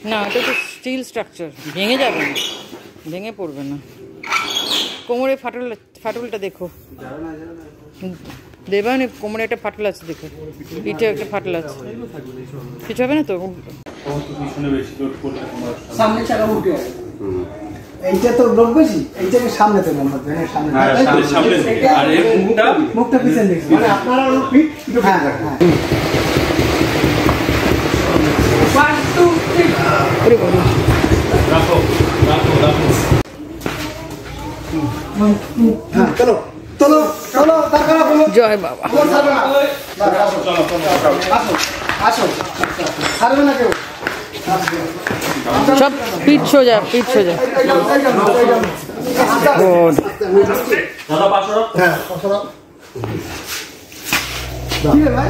না, এটা তো স্টিল স্ট্রাকচার, ভেঙে যাবে না, ভেঙে পড়বে না। কোমরে ফাটলটা দেখো দেবানি, কোমরে একটা ফাটল আছে দেখো, পিঠে একটা ফাটল আছে, কিছু হবে না তো? এইটা তো লোক বেশি, এইটাকে সামনে তো মনে হবে, সামনে আর এই মুখটা পিছনে দেখি, মানে আপনারা ফিট একটু হ্যাঁ হ্যাঁ 1 2 3 ওরে বাবা, রাখো রাখো রাখো, হ্যাঁ চলো চলো চলো, তারপরে বলো জয় বাবা। চলো চলো আসো আসো, ছাড়বে না কেউ, সব পিঠ সোজা, পিঠ সোজা। দাদা পাশো, হ্যাঁ পাশো ঠিক আছে ভাই।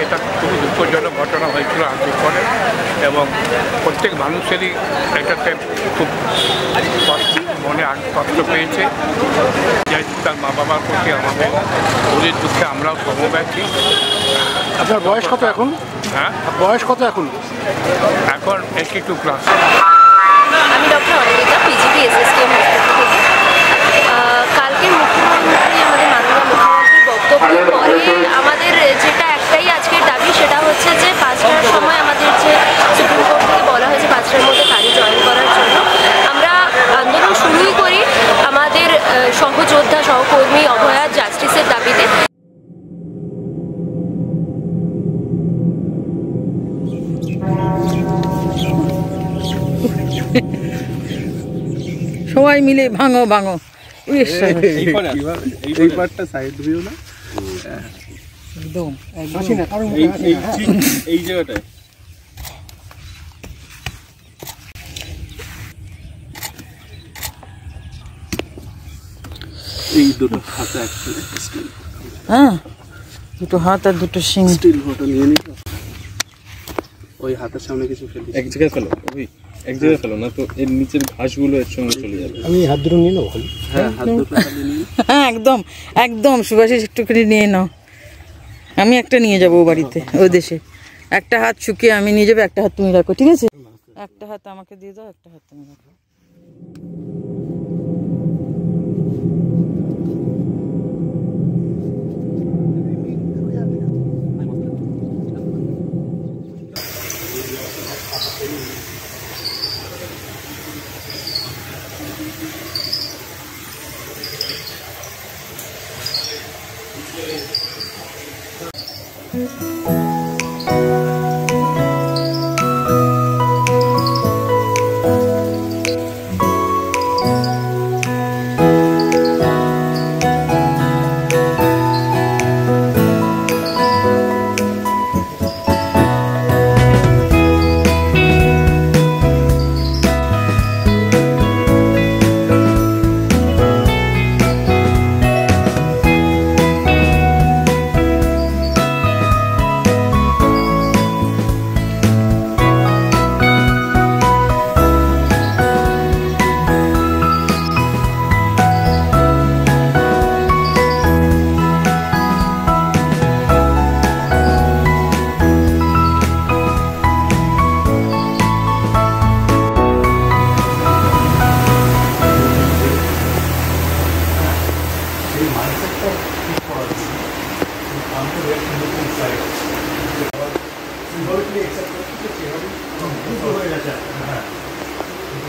এটা খুবই দুঃখজনক ঘটনা হয়েছিল আজকের পরে, এবং প্রত্যেক মানুষেরই এটাতে খুব মনে কষ্ট পেয়েছে। যেহেতু তার মা বাবার প্রতি আমাদের শরীর দুঃখে আমরাও সমব্যথী। আপনার বয়স কত এখন? হ্যাঁ, বয়স কত এখন? এখন 82 ক্লাস। আমি doctor Anindita, PGT SSKM hospital থেকে। কালকে মুখ্যমন্ত্রী, আমাদের মাননীয় মুখ্যমন্ত্রীর বক্তব্যের পরে আমাদের যেটা একটাই আজকের দাবি, সেটা হচ্ছে যে 5টার সময় আমাদের যে সুপ্রিম কোর্ট থেকে বলা হয়েছে 5টার মধ্যে কাজে জয়েন করার জন্য, আমরা আন্দোলন শুরুই করি আমাদের সহযোদ্ধা সহকর্মী অভয়া জাস্টিসের দাবিতে। সবাই মিলে ভাঙো ভাঙো, এই পার্টটা সাইড ভিউ না, একদম এই জায়গাটায় এই দুটো হাতে একসাথে, হ্যাঁ দুটো হাত আর দুটো শিং। স্টিল ফটো নিয়ে নি, ওই হাতের সামনে কিছু ফেলি, এক জায়গায় ফেলো, ওই এক জায়গায় ফেলো না তো এর নিচের ঘাসগুলো এর সঙ্গে চলে যাবে। আমি হাত দুটো নিয়ে নেবো। হ্যাঁ হাত দুটো নিয়ে, হ্যাঁ একদম একদম, সুভাষিস একটুখানি নিয়ে নাও, আমি একটা নিয়ে যাবো ও বাড়িতে, ও দেশে। একটা হাত শুকিয়ে আমি নিয়ে যাবো, একটা হাত তুমি রাখো, ঠিক আছে? একটা হাত আমাকে দিয়ে দাও, একটা হাত তুমি রাখো।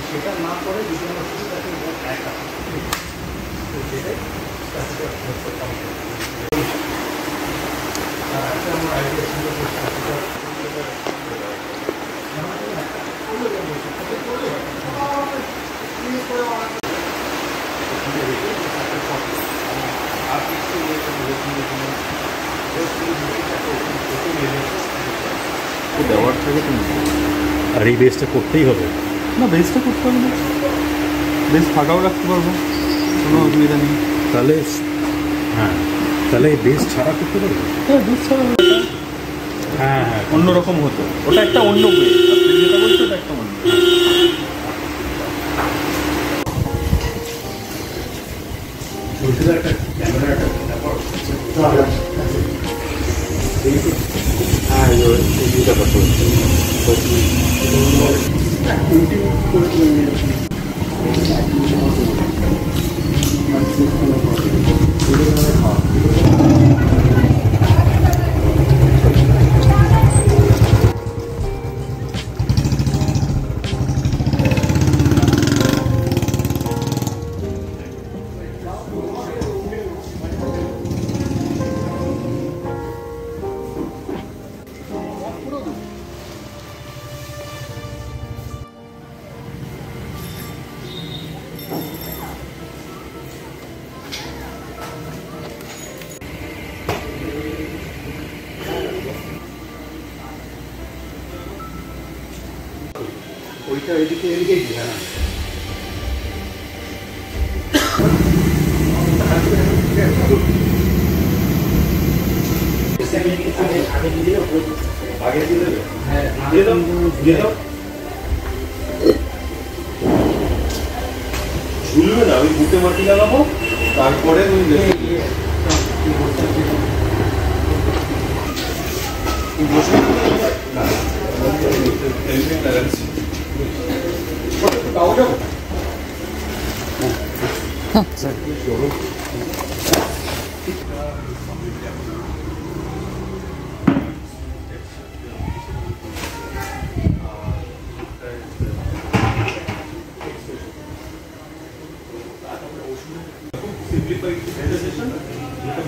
সেটা না করে যদি আমরা শুধু তাকে একা সেটাই আমার আইডিয়া ছিল দেওয়ার থাকে তো, আর এই বেসটা করতেই হবে না, বেসটা করতে হবে না, বেস ফাঁকাও রাখতে পারবো, কোনো অসুবিধা নেই। তাহলে হ্যাঁ, তাহলে এই বেস ছাড়া করতে পারবো। হ্যাঁ, বেস ছাড়া হ্যাঁ হ্যাঁ, অন্যরকম হতো, ওটা একটা অন্য ওয়ে, আপনি যেটা বলছো ওটা একটা অন্য। ওইটা এদিকে এদিকে দিয়ে না আগে দিয়ে দেবে। হ্যাঁ, দিয়ে দাও, দিয়ে দাও। ঝুলবে না, ওই বুকে মাটি লাগাবো, তারপরে ওই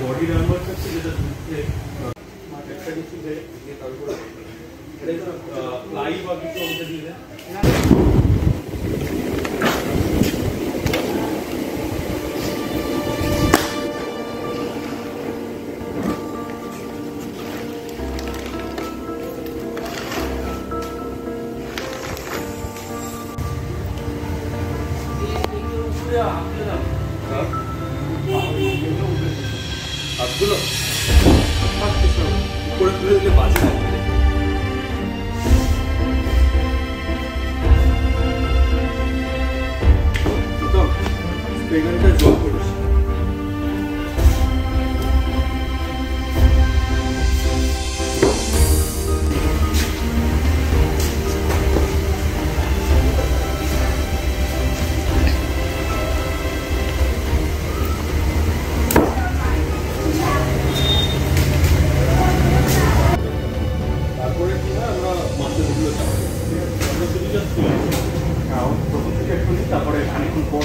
বডি নাম্বার থাকছে যেটা লাইভ বা কিছু আমাকে দিয়ে দেন। হাতগুলো উপরে তুলে দিলে বাজে লাগবে। স্প্রেগানটা জল করিস। তারপরে কি হয়, আমরা মাছগুলো আমরা শুধু জাস্ট প্রথম থেকে খুলি, তারপরে খানিক্ষণ পর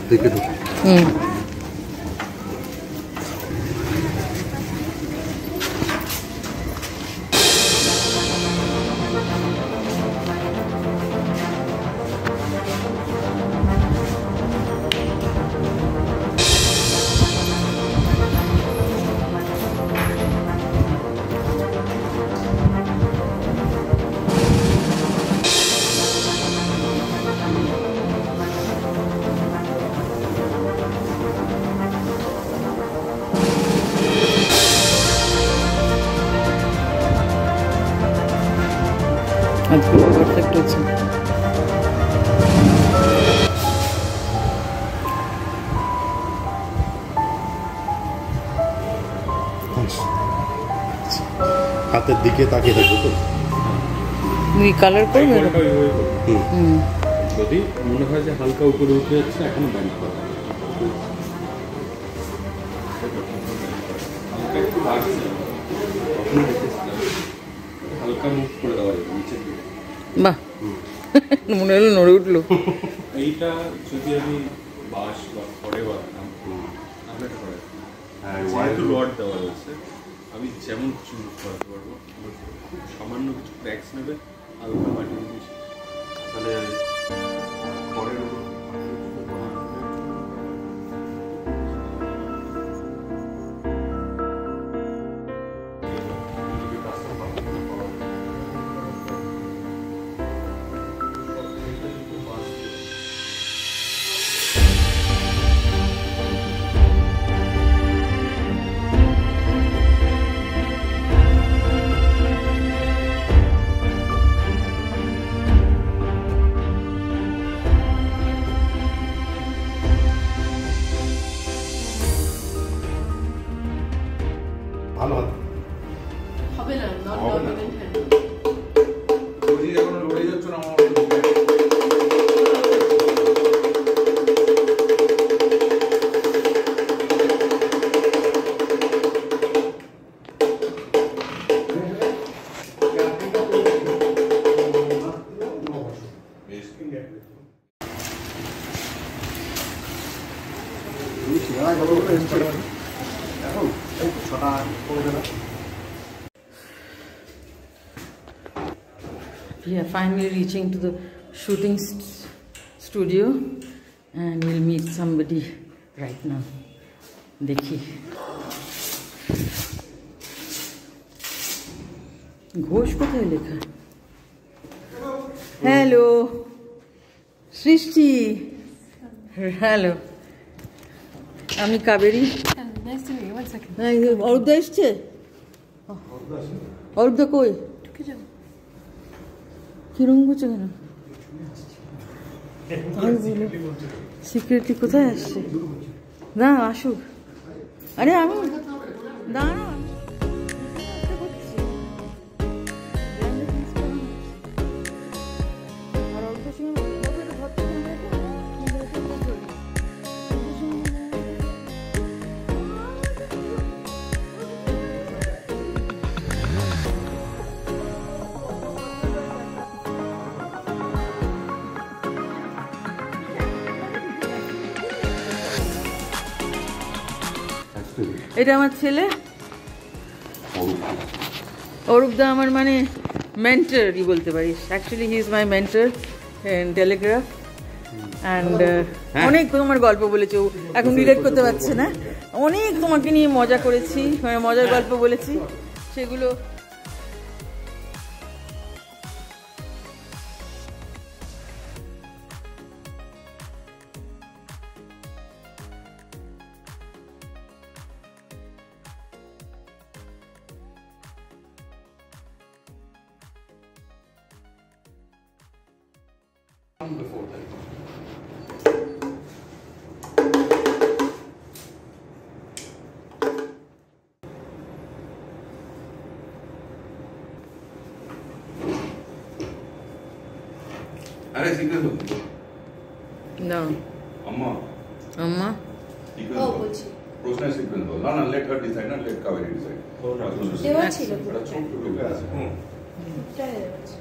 দেখে ঢুক। হাতের দিকে তাকিয়ে থাকবে তো তুমি কালার করবে বলটা ওইভাবে করবে। যদি মনে হয় যে হালকা উপরে উঠে যাচ্ছে এখনো ব্যান্ড করা হালকা একটু লাগছে কখনো দেখেছিলাম হালকা মুভ করে দেওয়া যাবে নিচের দিকে বাহ মনে হলো নড়ে উঠলো এইটা যদি আমি বাঁশ বা খড়ে বানাতাম তাহলে এটা করা যেত। যেহেতু রড দেওয়া রয়েছে আমি যেমন কিছু ইউজ করাতে পারবো খুব সামান্য কিছু ক্র্যাক্স নেবে হালকা মাটি দিয়ে তাহলে খড়ের উপর ভালো হবে হবে না নন ডমিনেন্ট হ্যান্ড যদি এখন লড়ে যাচ্ছ না আমার We are finally reaching to the shooting studio and we'll meet somebody right now. देखिए घोष কোথায় লেখা হ্যালো সৃষ্টি হ্যালো আমি কাবেরী অরূপদা এসছে অরূপদা কই কিরম করছে কেন সিকিউরিটি কোথায় আসছে না আসুক আরে আমি দাঁড়া এটা আমার ছেলে অরূপদা আমার মানে মেন্টরই বলতে পারিস actually he is my mentor in Telegraph and অনেক তোমার গল্প বলেছে ও এখন রিলেট করতে পারছে না অনেক তোমাকে নিয়ে মজা করেছি মানে মজার গল্প বলেছি সেগুলো अरे सीक्रेट না अम्मा আম্মা सीक्रेट ও বলছি प्रोसेस सीक्रेट दो ना लेट हर डिसाइड ना लेट कावेरी डिसाइड দেওয়া ছিল बड़ा छोट छोट আছে এটা দেওয়া আছে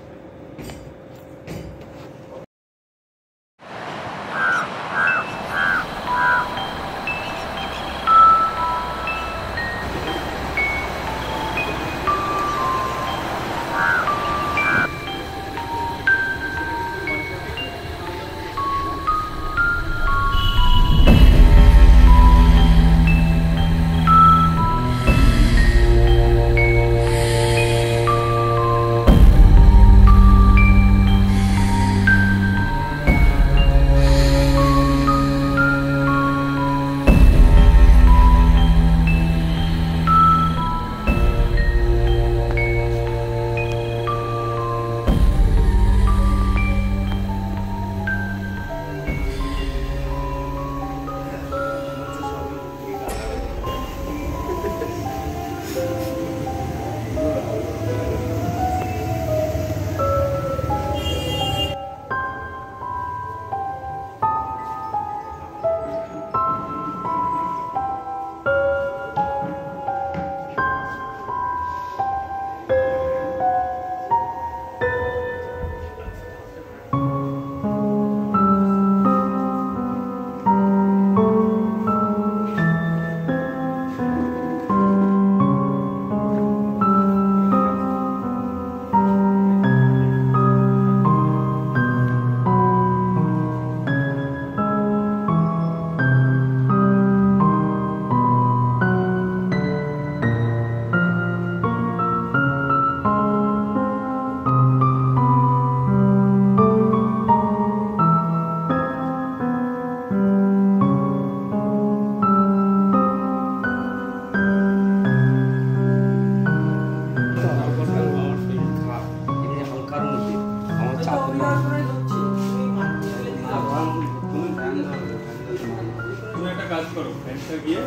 একটা কাজ করো, ভ্যানটা গিয়ে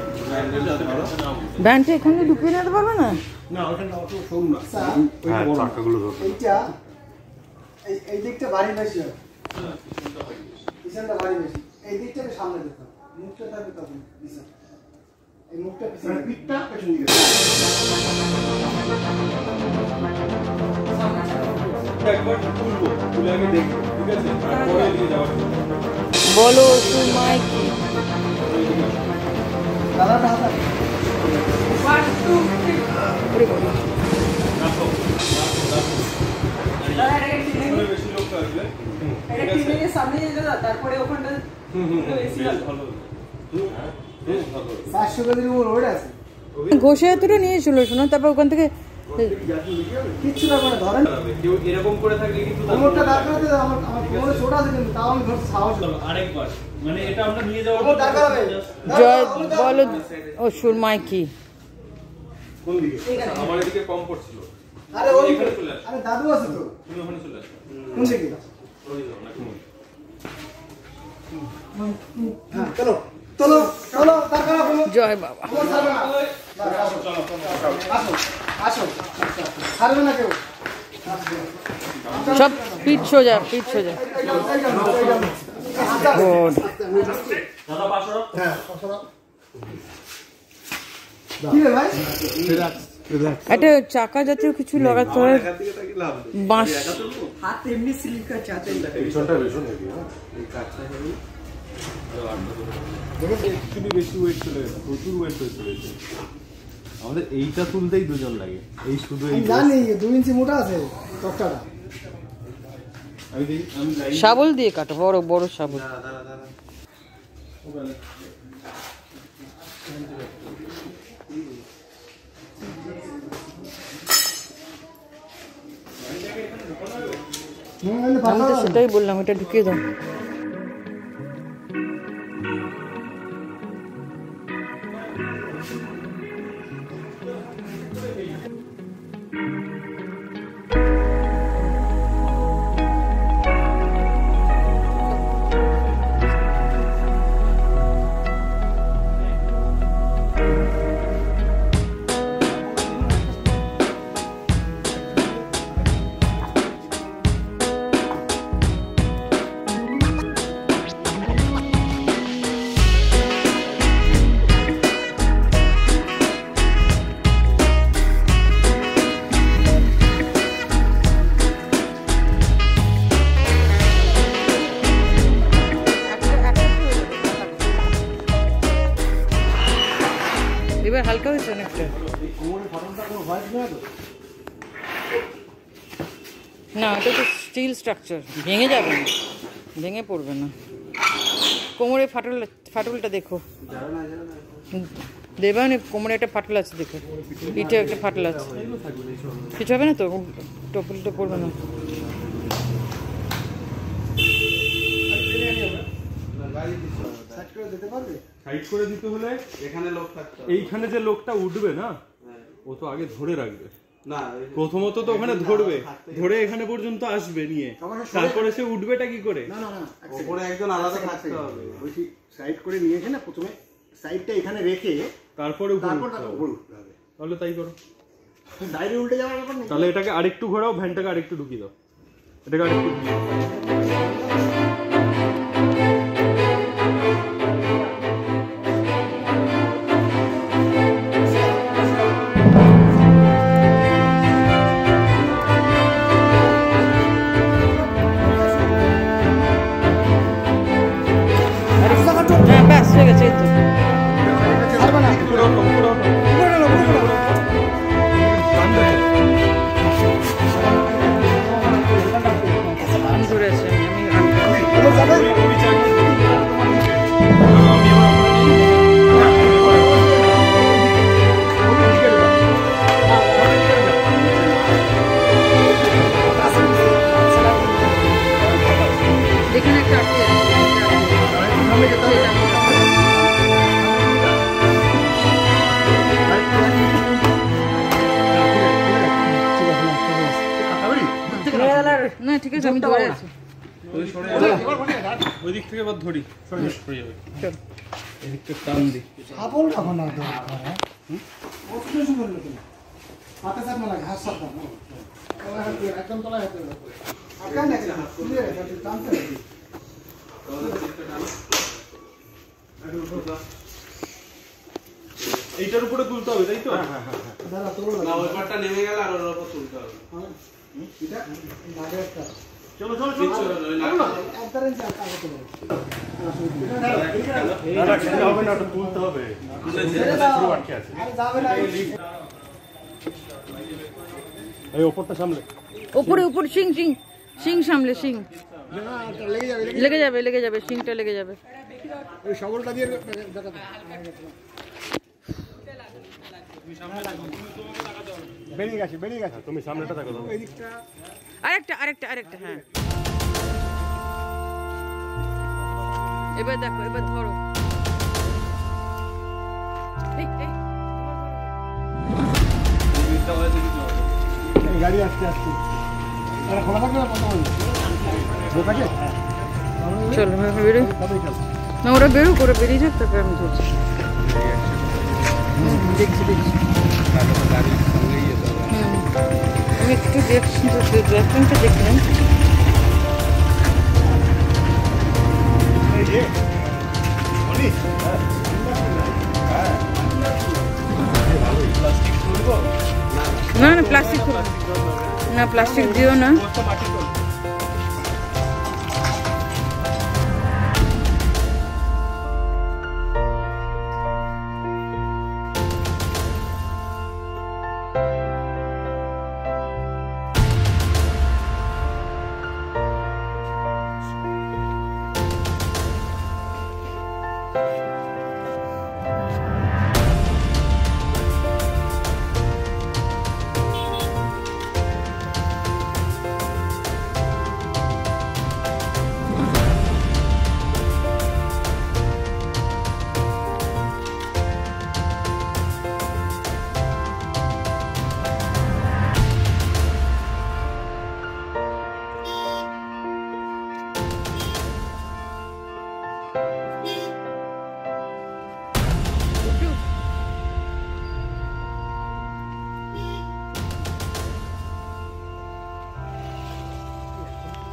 ভ্যানটা এখানে ঢুকিয়ে নিতে পারবে না? না ওটা অত সরু না, এইটা এই দিকটা বাড়ি বেশি হয়, পিছনটা বাড়ি বেশি, এই দিকটাকে সামনে দিতে হবে, মুখটা থাকবে তখন পিছন, এই মুখটা পিছনে, পিঠটা পেছন দিকে। একবার তুলবো, তুলে আগে দেখবো, ঠিক আছে? তারপরে নিয়ে যাওয়ার বলো সুরমাই কি? দাদাটা হাতা বেশি লোক আসবে, তারপরে ওখানটা ভালো 400 কেজির উপর ওটা আছে, ঘষে এতটা নিয়েছিল শোনো, তারপর ওখান থেকে কিচ্ছু ব্যাপার না, ধরেন কেউ এরকম করে থাকলে কিন্তু কোমরটা দরকার আছে, আমার কোমরে ছোট আছে কিন্তু তাও আমি ধরতে সাহস হলো। আরেকবার মানে এটা আমরা নিয়ে যাওয়ার কোমর দরকার হবে, জয় বলো ও সুরমাই কি? কোন দিকে? আমার এদিকে কম পড়ছিল, আরে ওই এখানে চলে আসো, আরে দাদু আছে তো, তুমি ওখানে চলে আসো, কোন দিকে? ওই যাও না কোন হ্যাঁ চলো চলো চলো, দরকার হবে, জয় বাবা। আসো আসো, ছাড়বে না কেউ, সব পিঠ সোজা, পিঠ সোজা। গুড। কি রে ভাই? একটা চাকা জাতীয় কিছু লাগাতে হয়, বাঁশ। একটু বেশি ওয়েট চলে গেছে, প্রচুর ওয়েট হয়ে চলেছে আমাদের। এইটা তুলতেই দুজন লাগে, এই শুধু এই আমি জানি 2 ইঞ্চি মোটা আছে তক্তাটা, আমি শাবল দিয়ে কাটো, বড় বড় শাবল। আমি তো সেটাই বললাম, এটা ঢুকিয়ে দাও। এবার হালকা হয়েছে অনেকটা। না এটা তো স্টিল স্ট্রাকচার, ভেঙে যাবে না, ভেঙে পড়বে না। কোমরে ফাটলটা দেখো, দেবান কোমরে একটা ফাটল আছে দেখো, পিঠে একটা ফাটল আছে, কিছু হবে না তো, টপলটা পড়বে না। সাইড করে দিতে হলে এখানে লোক থাকতে হবে, এইখানে যে লোকটা উঠবে না ও তো আগে ধরে রাখবে না, প্রথমত তো ওখানে ধরবে, ধরে এখানে পর্যন্ত আসবে নিয়ে, তারপরে সে উঠবেটা কি করে? না না না, উপরে একজন আলাদা থাকতে হবে, ওই সাইড করে নিয়েছে না, প্রথমে সাইডটা এখানে রেখে তারপরে উপরে উঠতে হবে। তাহলে তাই করো, সাইডে উল্টে যাওয়ার ব্যাপার নেই। তাহলে এটাকে আরেকটু ঘোরাও, ভ্যানটাকে আরেকটু ঢুকিয়ে দাও, এটাকে আরেকটু ঢুকিয়ে দাও। হ্যাঁ ব্যাস হয়ে গেছে, এই তো। ধরে আছে, এখানে একটা না, ঠিক আছে আমি ধরে আছি। ওই দিক থেকে এবার ধরি, সরে যাবে। চল। এদিকটা টান দি আপন রাখো না তো কত কিছু করলো তুমি হাতে চাপ না লাগে হাত চাপ না তলা হাত দিয়ে একদম তলা হাত দিয়ে আকার না তুমি টানতে হবে এইটার উপরে তুলতে হবে তাই তো? দাঁড়া তোলো না ওই পাটটা নেমে গেল আর ওর উপর তুলতে হবে এটা লাগে একটা চলো চলো চলো একবারে চাপ আগে তোলো না খেতে হবে না, ওটা তুলতে হবে। পুরো আটকে আছে। আরে যাবে না এই ওপরটা সামলে। উপরে উপরে শিং শিং শিং সামলে শিং না লেগে যাবে লেগে যাবে শিংটা লেগে যাবে। ওই সবলটা দিয়ে দেখা বেরিয়ে গেছে তুমি সামনেটা দেখো দাও। এই দিকটা আরেকটা হ্যাঁ এবার দেখো এবার ধরো এই এই গাড়ি আসতে এটা খোলা থাকবে না বন্ধ হবে বোকাকে চলো বেরো তবেই চল না ওরা বেরো করে বেরিয়ে যাক তারপরে আমি ধরছি দেখছি আমি একটু দেখছি তো রেস্টুরেন্টটা দেখলাম এই যে অনিস না প্লাস্টিক না প্লাস্টিক দিও না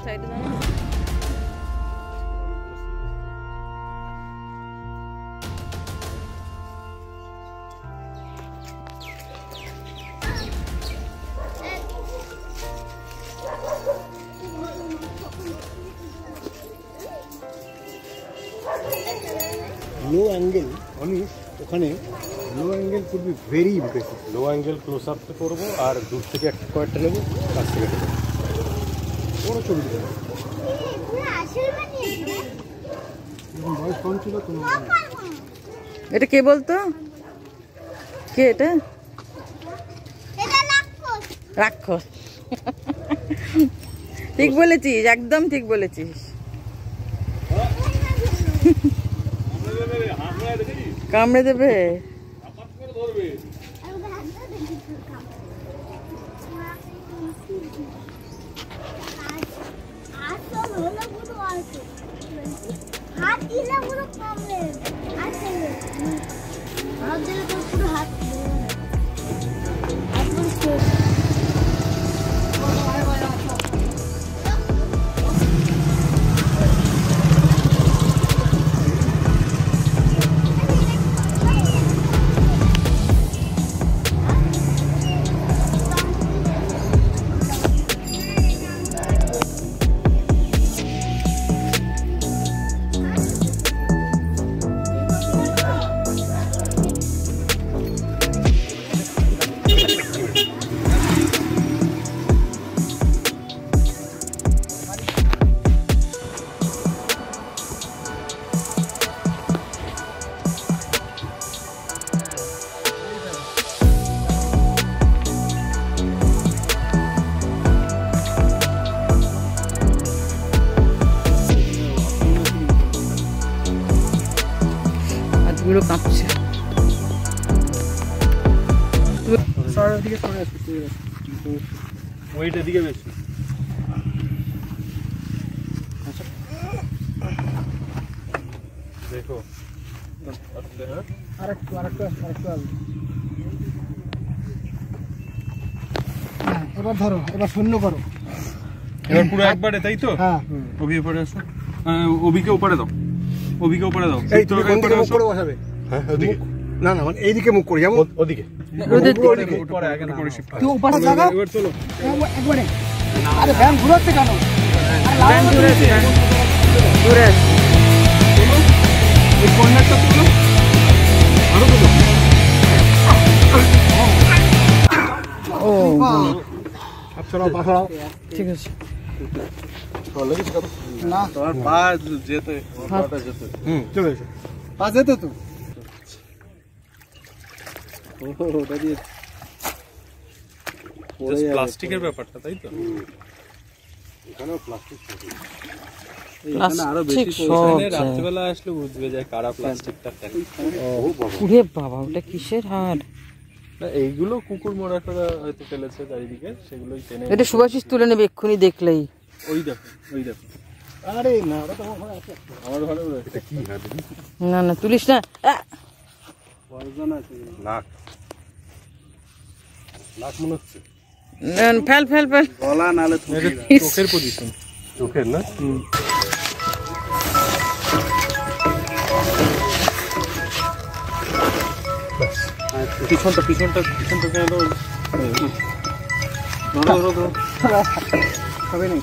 সাইডে দাঁড়ানো লো অ্যাঙ্গেল অনিস ওখানে low angle could be very impressive low angle close up করবো আর দূর থেকে একটা কয়েকটা নেবো, কাছ থেকে একটা নেবো। বড় ছবি দেবে বয়স কম ছিল তোমার এটা কে বলতো কে এটা রাক্ষস ঠিক বলেছিস একদম ঠিক বলেছিস কামড়ে দেবে হাত দিলে পুরো কামড়ে হাত দিলে তো পুরো হাত হাতগুলো কাঁপছে সরের দিকে সরে আসছে ওইটার দিকে বেশি। দেখো আরেকটু আসবে। হ্যাঁ, এবার ধরো, এবার শূন্য করো। এবার পুরো একবারে, তাই তো? হ্যাঁ, অভি উপরে আসো, অভিকে উপরে দাও, অভিকে উপরে দাও। এই তুমি কোন দিকে মুখ করে বসাবে? হ্যাঁ, ওদিকে না, মানে এইদিকে মুখ করে, যেমন ওদিকে। পরে আগে করে শিফট তুই ওপাশে লাগা। এবার চলো। একবারে। আরে ভ্যান ঘুরাচ্ছে কেন? ভ্যান ঘুরে আছে, ঘুরে আছে। এই কর্নারটা তুলো, আরো তুলো। ও আচ্ছা, পাছাড়াও। ঠিক আছে। না, তোমার পা যেতে, পাটা যেতে। চলে এসো। পা যেতে তো। ওটা দিয়ে জাস্ট প্লাস্টিকের ব্যাপারটা, তাই তো? এখানেও প্লাস্টিক থাকে। এখানে আরো বেশি পৌঁছানে রাত্রিবেলা আসলে বুঝবে যে কারা প্লাস্টিকটা ফেলে। ওরে বাবা, ওটা কিসের হাড়? এইগুলো কুকুর মোড়া করা হয়তো ফেলেছে চারিদিকে, সেগুলোই টেনে। এটা সুভাষিস তুলে নেবে এক্ষুনি দেখলেই। ওই দেখো, ওই দেখো। আরে না, ওটা তোমার ঘরে আছে। আমার ঘরে এটা কি হাত? না না, তুলিস না। পয়জন আছে। লাখ লাখ মনে হচ্ছে। Fail fail fail. গলা নালে চোখের পজিশন, চোখের না। পিছনটা পিছনটা পিছনটা কেন দাও? হবে না।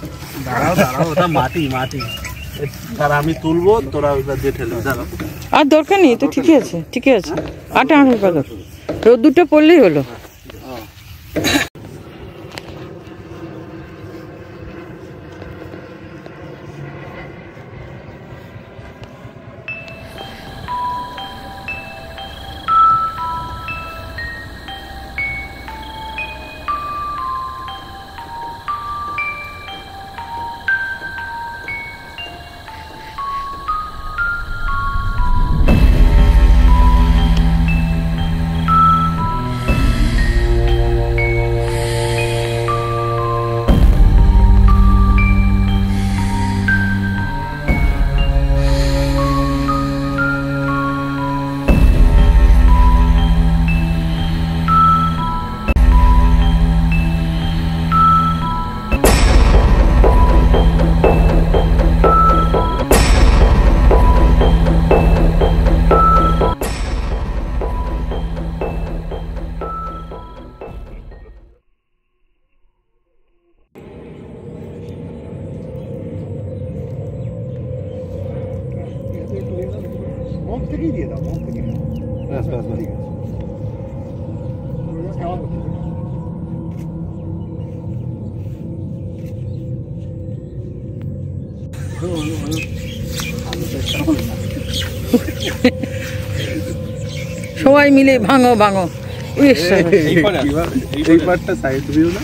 দাঁড়াও দাঁড়াও, ওটা মাটি মাটি। আর আমি তুলবো, তোরা ওইটা দিয়ে ঠেলবি। দাঁড়াও। আর দরকার নেই তো, ঠিকই আছে, ঠিকই আছে। আটা আটা পাতা রোদ্দুরটা পড়লেই হলো। মুখ থেকেই দিয়ে দাও, মুখ থেকে। ব্যাস ব্যাস, ঠিক আছে। খাওয়া করতে হবে। সবাই মিলে ভাঙো ভাঙো। এই পার্টটা সাইড ভিউ না,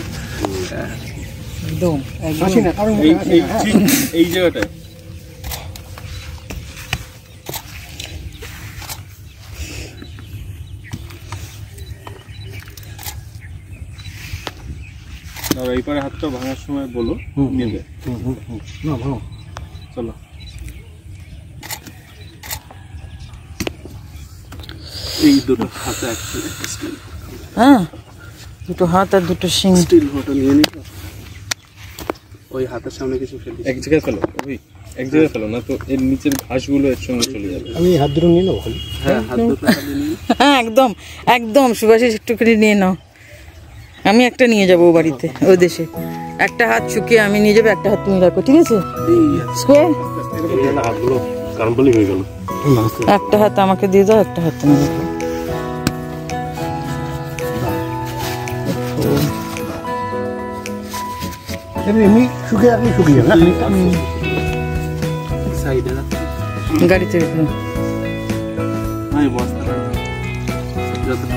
একদম হাসি না, কারণ মুখে হাসি না। এই জায়গাটায়। আর এই পারে হাতটা ভাঙার সময় বলো নেবে। না ভালো, চলো। এই দুটো হাতে একসাথে স্টিল, হ্যাঁ, দুটো হাত আর দুটো শিং। স্টিল ফটো নিয়ে নি। ওই হাতের সামনে কিছু ফেলি, এক জায়গায় ফেলো। ওই এক জায়গায় ফেলো না তো, এর নিচের ঘাসগুলো এর সঙ্গে চলে যাবে। আমি হাত দুটো নিয়ে নেবো খালি। হ্যাঁ, হাত দুটো খালি নিয়ে। হ্যাঁ, একদম একদম। সুভাষিস একটুখানি নিয়ে নাও, আমি একটা নিয়ে যাবো ও বাড়িতে, ও দেশে। একটা হাত শুকিয়ে আমি নিয়ে যাবো, একটা হাত তুমি রাখো, ঠিক আছে? স্কোয়ার। হাতগুলো কার্বলি হয়ে গেল। একটা হাত আমাকে দিয়ে দাও, একটা হাত তুমি রাখো। এমনি শুকিয়ে রাখলে শুকিয়ে যাবে না? সাইডে গাড়িতে রেখো। আমি বস্তা যতটুকু